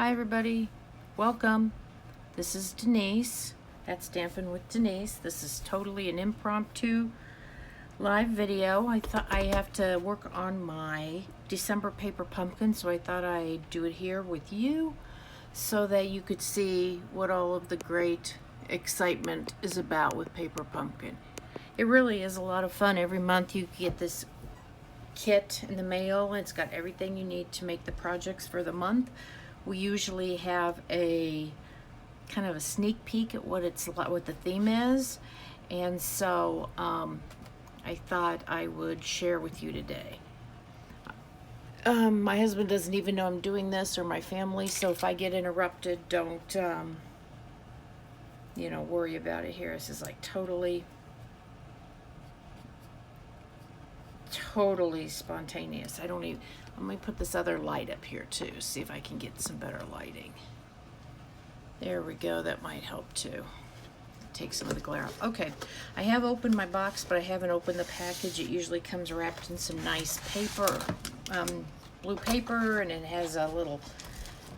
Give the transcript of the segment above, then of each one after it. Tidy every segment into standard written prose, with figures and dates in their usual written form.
Hi everybody, welcome. This is Denise at Stampin' with Denise. This is totally an impromptu live video. I thought I have to work on my December paper pumpkin, so I thought I'd do it here with you so that you could see what all of the great excitement is about with paper pumpkin. It really is a lot of fun. Every month you get this kit in the mail. It's got everything you need to make the projects for the month. We usually have a kind of a sneak peek at what the theme is, and so I thought I would share with you today. My husband doesn't even know I'm doing this, or my family, so if I get interrupted, don't worry about it here. This is like totally spontaneous. Let me put this other light up here too, see if I can get some better lighting. There we go, that might help too. Take some of the glare off. Okay, I have opened my box, but I haven't opened the package. It usually comes wrapped in some nice paper, blue paper, and it has a little,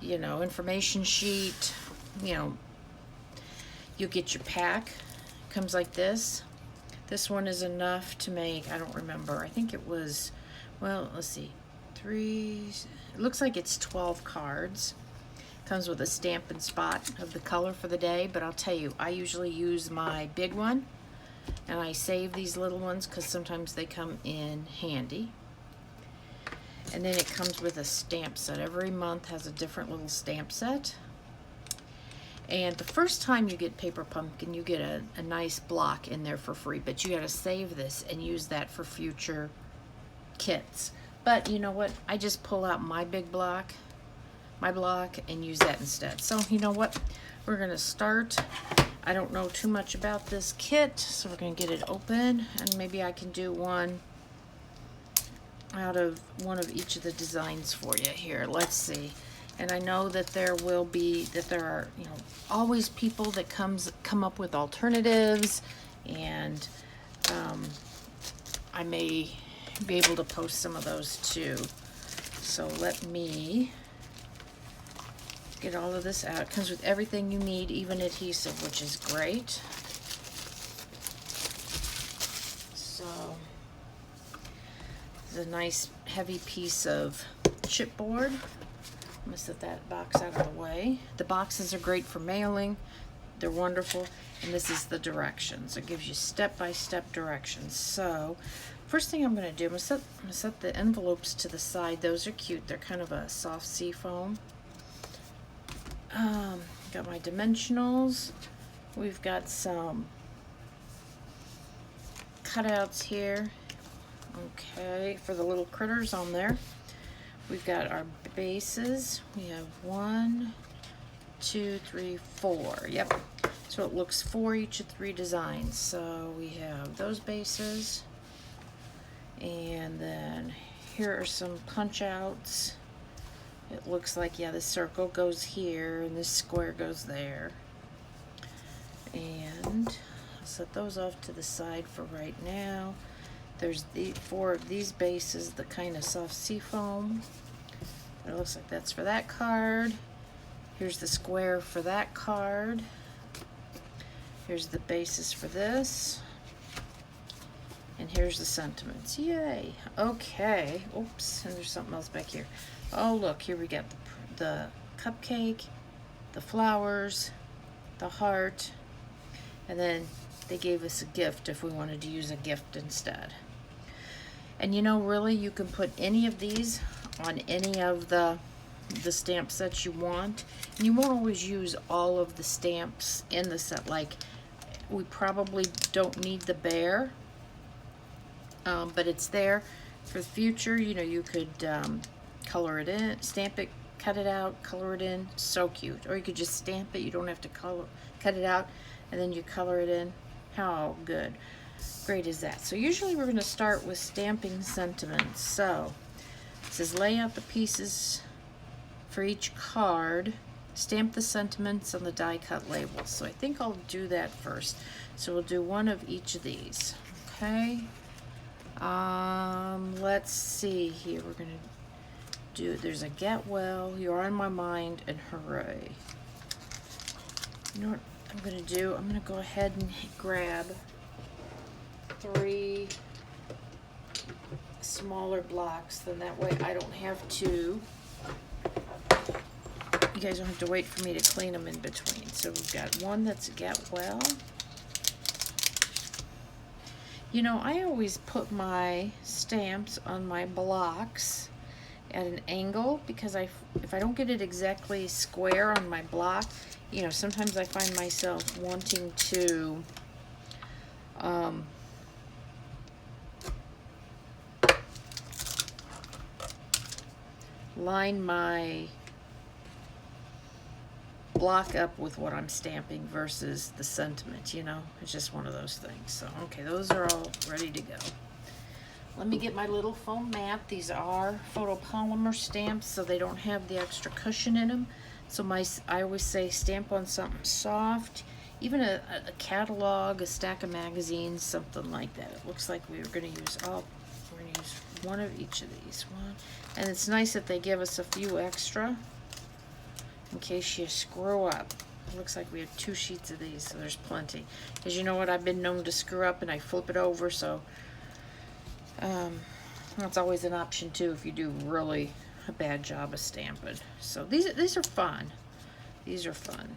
information sheet. You get your pack. Comes like this. This one is enough to make, I don't remember, I think it was, well, let's see, it looks like it's 12 cards. Comes with a stamp and spot of the color for the day, but I'll tell you, I usually use my big one, and I save these little ones because sometimes they come in handy. And then it comes with a stamp set. Every month has a different little stamp set. And the first time you get paper pumpkin, you get a nice block in there for free, but you got to save this and use that for future kits. But you know what? I just pull out my block, and use that instead. So you know what? We're going to start. I don't know too much about this kit, so we're going to get it open, and maybe I can do one out of one of each of the designs for you here. Let's see. And I know that there are always people that come up with alternatives, and I may be able to post some of those too. So let me get all of this out. It comes with everything you need, even adhesive, which is great. So this is a nice heavy piece of chipboard. I'm going to set that box out of the way. The boxes are great for mailing. They're wonderful. And this is the directions. It gives you step-by-step directions. So first thing I'm going to do, I'm going to set the envelopes to the side. Those are cute. They're kind of a soft sea foam. Got my dimensionals. We've got some cutouts here. Okay, for the little critters on there. We've got our bases. We have 1, 2, 3, 4. Yep. So it looks for each of 3 designs. So we have those bases. And then here are some punch outs. It looks like, yeah, this circle goes here and this square goes there. And I'll set those off to the side for right now. There's 4 of these bases, the kind of soft sea foam. It looks like that's for that card. Here's the square for that card. Here's the basis for this. And here's the sentiments. Yay! Okay. Oops, and there's something else back here. Oh, look, here we got the cupcake, the flowers, the heart, and then they gave us a gift if we wanted to use a gift instead. And really, you can put any of these on any of the stamp sets you want. And you won't always use all of the stamps in the set. Like, we probably don't need the bear, but it's there for the future. You could color it in, stamp it, cut it out, color it in. So cute. Or you could just stamp it. You don't have to cut it out, and then you color it in. How good. Great is that. So usually we're going to start with stamping sentiments. So it says lay out the pieces for each card, stamp the sentiments on the die cut labels. So I think I'll do that first. So we'll do one of each of these. Okay. Let's see here. We're going to do, there's a Get Well, You're on My Mind, and Hooray. You know what I'm gonna do? I'm gonna go ahead and grab 3 smaller blocks, then that way I don't have to, you guys don't have to wait for me to clean them in between. So we've got one that's Get Well. You know, I always put my stamps on my blocks at an angle because if I don't get it exactly square on my block, you know, sometimes I find myself wanting to line my block up with what I'm stamping versus the sentiment, you know. It's just one of those things. So, okay, those are all ready to go. Let me get my little foam mat. These are photopolymer stamps, so they don't have the extra cushion in them. So I always say stamp on something soft, even a catalog, a stack of magazines, something like that. It looks like we were going to use we're going to use one of each of these. One, and it's nice that they give us a few extra in case you screw up. It looks like we have 2 sheets of these, so there's plenty. Because you know what, I've been known to screw up and I flip it over, so that's always an option too if you do really a bad job of stamping. So these are fun. These are fun.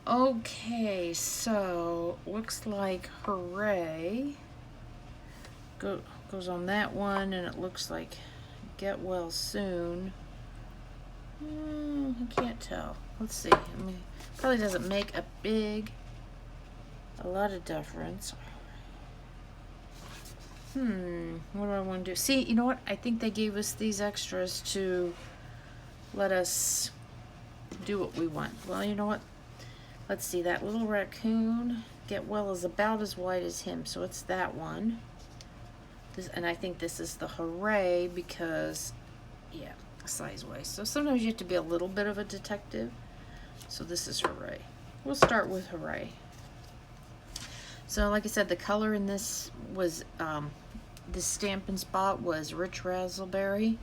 Okay, so looks like Hooray goes on that one, and it looks like Get Well Soon. I can't tell. Let's see. I mean, probably doesn't make a lot of difference. What do I want to do? See, you know what? I think they gave us these extras to let us do what we want. Well, you know what? Let's see. That little raccoon, Get Well, is about as wide as him, so it's that one. And I think this is the Hooray because, yeah, size-wise. So sometimes you have to be a little bit of a detective. So this is Hooray. We'll start with Hooray. So like I said, the color in this was, this Stampin' Spot was Rich Razzleberry,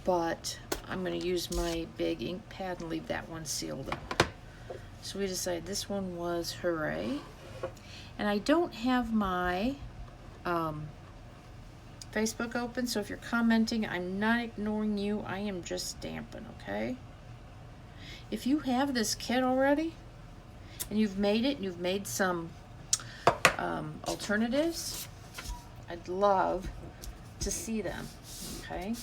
but I'm going to use my big ink pad and leave that one sealed up. So we decided this one was Hooray. And I don't have my Facebook open, so if you're commenting, I'm not ignoring you. I am just stamping, okay? If you have this kit already, and you've made it, and you've made some alternatives, I'd love to see them, okay?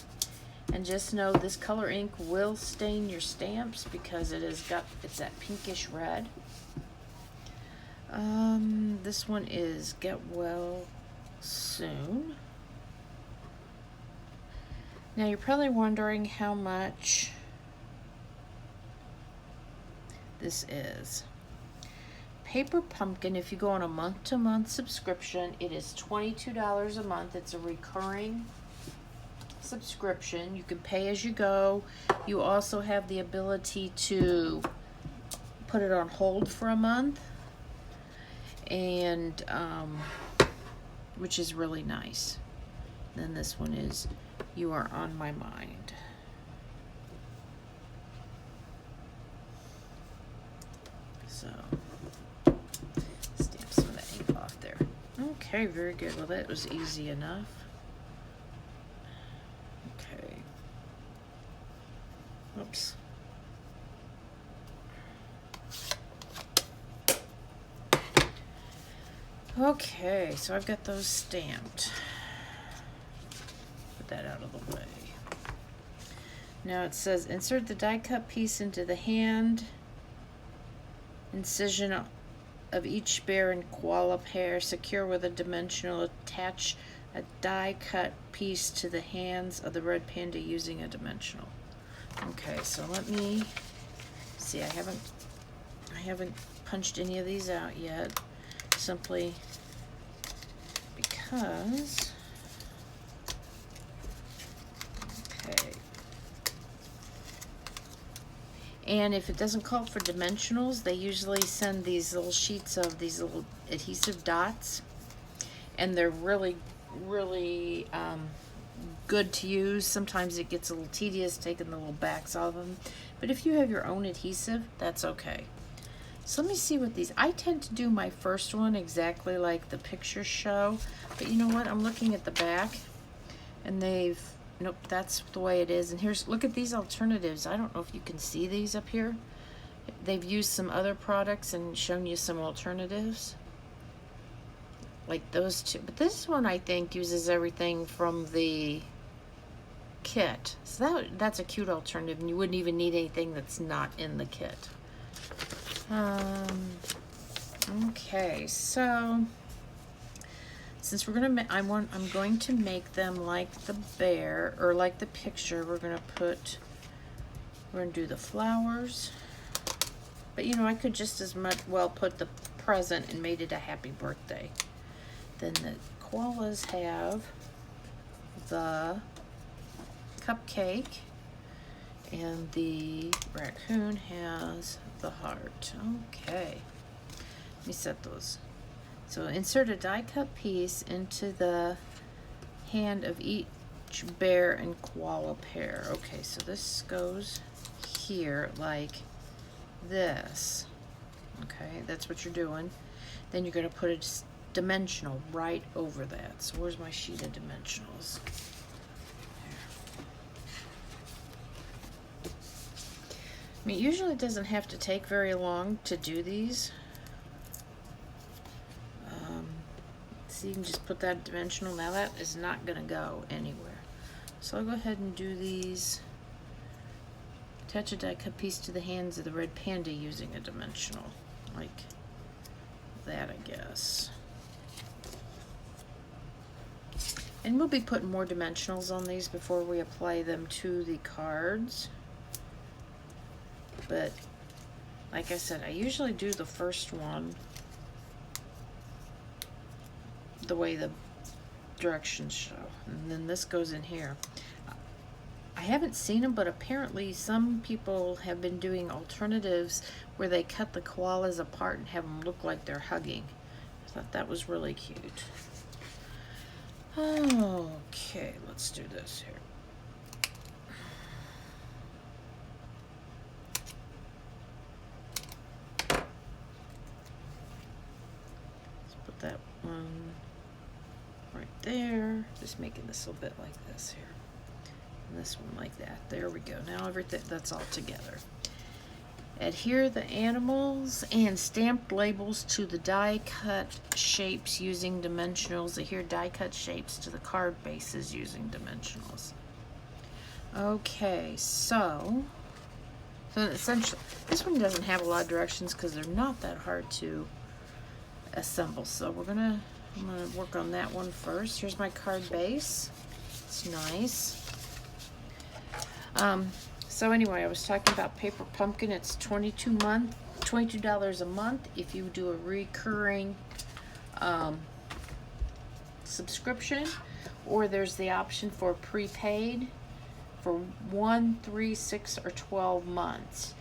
And just know this color ink will stain your stamps because it's that pinkish red. This one is Get Well Soon. Now you're probably wondering how much this is. Paper Pumpkin, if you go on a month-to-month subscription, it is $22 a month. It's a recurring subscription. You can pay as you go. You also have the ability to put it on hold for a month, and which is really nice. Then this one is You Are on My Mind. So stamp some of that ink off there. Okay, very good. Well, that was easy enough. Okay. Oops. Okay, so I've got those stamped. Put that out of the way. Now it says insert the die cut piece into the hand incision of each bear and koala pair. Secure with a dimensional. Attach a die cut piece to the hands of the red panda using a dimensional. Okay, so let me see. I haven't punched any of these out yet, simply because. Okay. And if it doesn't call for dimensionals, they usually send these little sheets of these little adhesive dots, and they're really good to use. Sometimes it gets a little tedious taking the little backs off them. But if you have your own adhesive, that's okay. So let me see what these, I tend to do my first one exactly like the pictures show. But you know what? I'm looking at the back and they've, nope, that's the way it is. And here's, look at these alternatives. I don't know if you can see these up here. They've used some other products and shown you some alternatives. Like those two. But this one I think uses everything from the kit. So that's a cute alternative, and you wouldn't even need anything that's not in the kit. Okay, so since we're gonna, I'm going to make them like the bear, or like the picture. We're gonna do the flowers. But you know, I could just as well put the present and made it a happy birthday. Then the koalas have the cupcake, and the raccoon has the heart. Okay, let me set those. So insert a die cut piece into the hand of each bear and koala pair. Okay, so this goes here like this. Okay, that's what you're doing. Then you're going to put a dimensional right over that. So where's my sheet of dimensionals? I mean, usually it doesn't have to take very long to do these. So you can just put that dimensional. Now that is not going to go anywhere. So I'll go ahead and do these. Attach a die cut piece to the hands of the red panda using a dimensional. Like that, I guess. And we'll be putting more dimensionals on these before we apply them to the cards. But like I said, I usually do the first one the way the directions show, and then this goes in here. I haven't seen them, but apparently some people have been doing alternatives where they cut the koalas apart and have them look like they're hugging. I thought that was really cute. Okay, let's do this here. Let's put that one right there. Just making this a little bit like this here. And this one like that. There we go. Now everything, that's all together. Adhere the animals and stamped labels to the die cut shapes using dimensionals. Adhere die cut shapes to the card bases using dimensionals. Okay, so essentially this one doesn't have a lot of directions because they're not that hard to assemble. So I'm gonna work on that one first. Here's my card base. It's nice. So anyway, I was talking about Paper Pumpkin. It's $22 a month if you do a recurring subscription, or there's the option for prepaid for 1, 3, 6, or 12 months.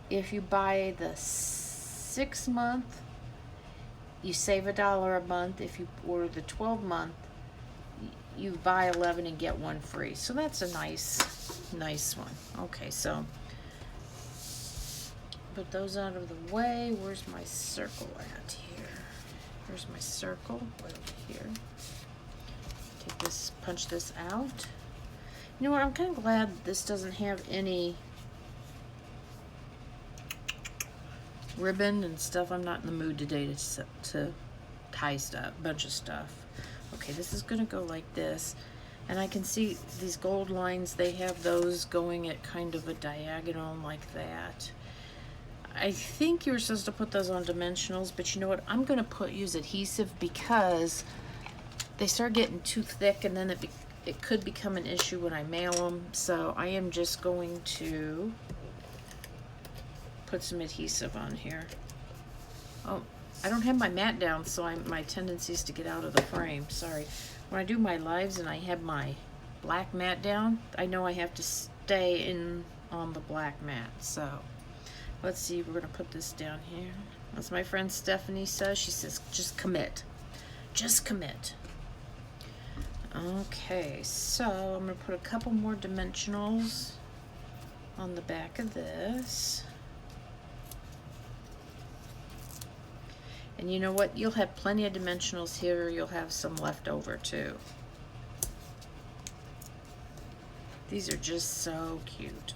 If you buy the 6 month, you save $1 a month. If you order the 12 month, you buy 11 and get 1 free. So that's a nice one. Okay, so put those out of the way. Where's my circle at here? Here's my circle right over here. Take this, punch this out. You know what? I'm kind of glad this doesn't have any ribbon and stuff. I'm not in the mood today to tie stuff, bunch of stuff. Okay, this is gonna go like this, and I can see these gold lines. They have those going at kind of a diagonal like that. I think you were supposed to put those on dimensionals, but you know what? I'm gonna use adhesive because they start getting too thick, and then it could become an issue when I mail them. So I am just going to put some adhesive on here. Oh, I don't have my mat down, so my tendency is to get out of the frame. Sorry. When I do my lives and I have my black mat down, I know I have to stay on the black mat. So let's see. We're gonna put this down here. As my friend Stephanie says, she says, just commit. Just commit. Okay, so I'm going to put a couple more dimensionals on the back of this. And you know what? You'll have plenty of dimensionals here. You'll have some left over too. These are just so cute.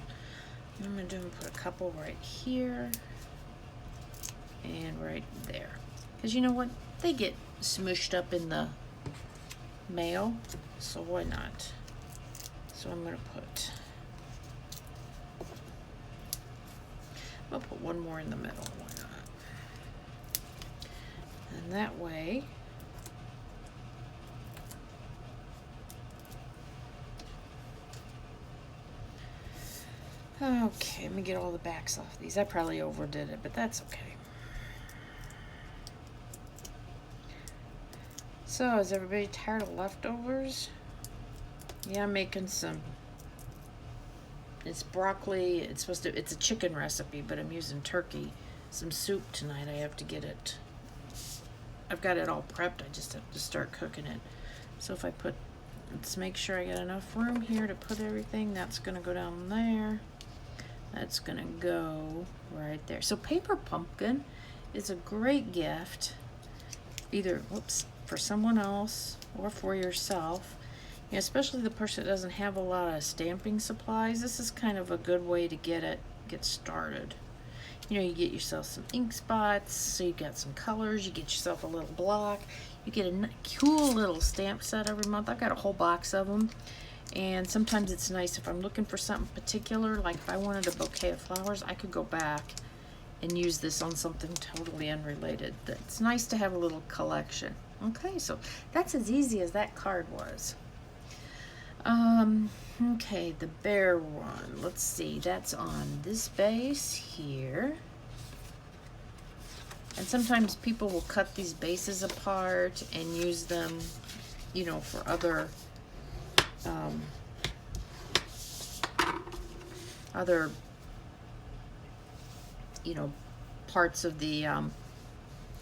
What I'm going to do is put a couple right here and right there. Because you know what? They get smooshed up in the mail, so why not? So I'm going to put one more in the middle. Why not? And that way, okay, let me get all the backs off these. I probably overdid it, but that's okay. So, is everybody tired of leftovers? Yeah, I'm making some. It's broccoli. It's a chicken recipe, but I'm using turkey. Some soup tonight. I have to get it. I've got it all prepped. I just have to start cooking it. So if I let's make sure I got enough room here to put everything. That's gonna go down there. That's gonna go right there. So paper pumpkin is a great gift. Either, for someone else or for yourself, especially the person that doesn't have a lot of stamping supplies. This is kind of a good way to get started. You get yourself some ink spots, so you got some colors, you get yourself a little block, you get a cool little stamp set every month. I've got a whole box of them, and sometimes it's nice if I'm looking for something particular, like if I wanted a bouquet of flowers, I could go back and use this on something totally unrelated. It's nice to have a little collection. Okay, so that's as easy as that card was. Okay, the bear one. Let's see, that's on this base here. And sometimes people will cut these bases apart and use them, for other parts of the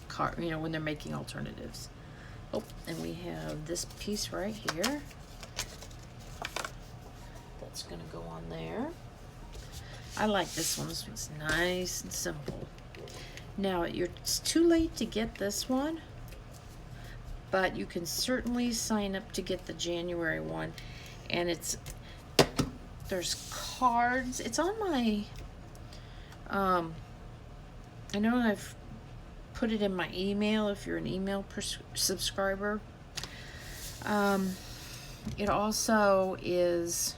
card, when they're making alternatives. Oh, and we have this piece right here. That's gonna go on there. I like this one. This one's nice and simple. Now, it's too late to get this one, but you can certainly sign up to get the January one. And there's cards. It's on my, I know I've put it in my email if you're an email subscriber. It also is,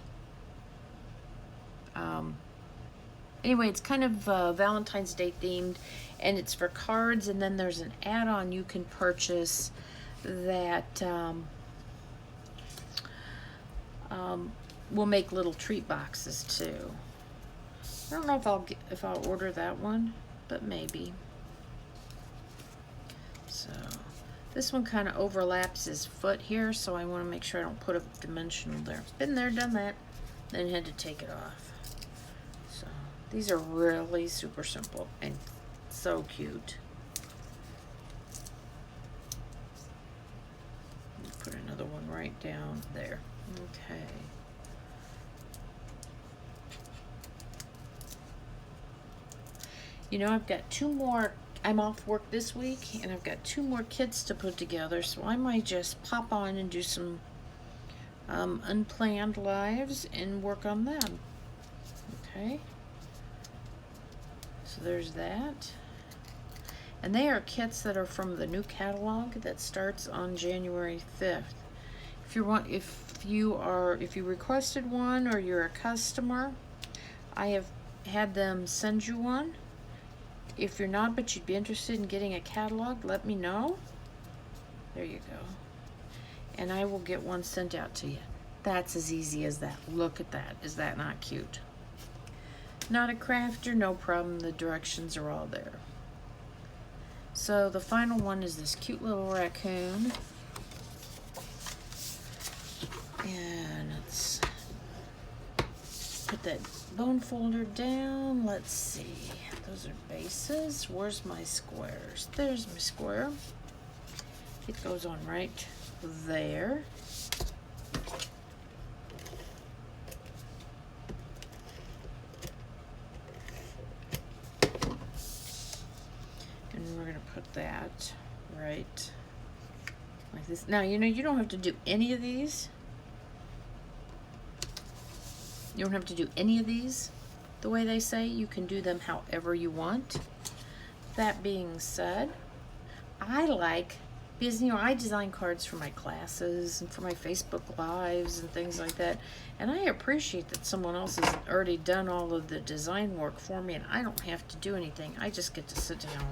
anyway, it's kind of Valentine's Day themed, and it's for cards, and then there's an add-on you can purchase that will make little treat boxes too. I don't know if I'll order that one, but maybe. So this one kind of overlaps his foot here, so I want to make sure I don't put a dimensional there. Been there, done that, then had to take it off. So these are really super simple and so cute. Put another one right down there. Okay. I've got 2 more. I'm off work this week, and I've got 2 more kits to put together, so I might just pop on and do some unplanned lives and work on them. Okay. So there's that. And they are kits that are from the new catalog that starts on January 5th. If you requested one or you're a customer, I have had them send you one. If you're not, but you'd be interested in getting a catalog, let me know. There you go. And I will get one sent out to you. That's as easy as that. Look at that. Is that not cute? Not a crafter, no problem. The directions are all there. So the final one is this cute little raccoon. And let's put that bone folder down. Let's see. Those are bases. Where's my squares? There's my square. It goes on right there. put that right like this. Now, you know, you don't have to do any of these. You don't have to do any of these the way they say. You can do them however you want. That being said, I like, because, you know, I design cards for my classes and for my Facebook Lives and things like that. And I appreciate that someone else has already done all of the design work for me and I don't have to do anything. I just get to sit down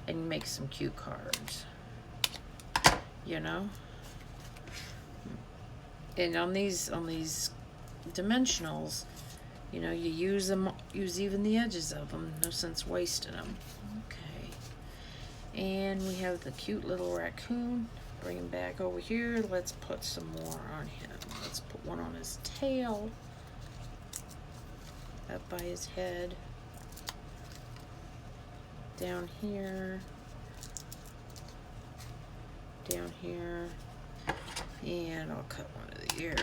and make some cute cards, you know? And on these dimensionals, you know, you use even the edges of them. No sense wasting them. Okay. And we have the cute little raccoon. Bring him back over here. Let's put some more on him. Let's put one on his tail. Up by his head. Down here. Down here. And I'll cut one of the ears.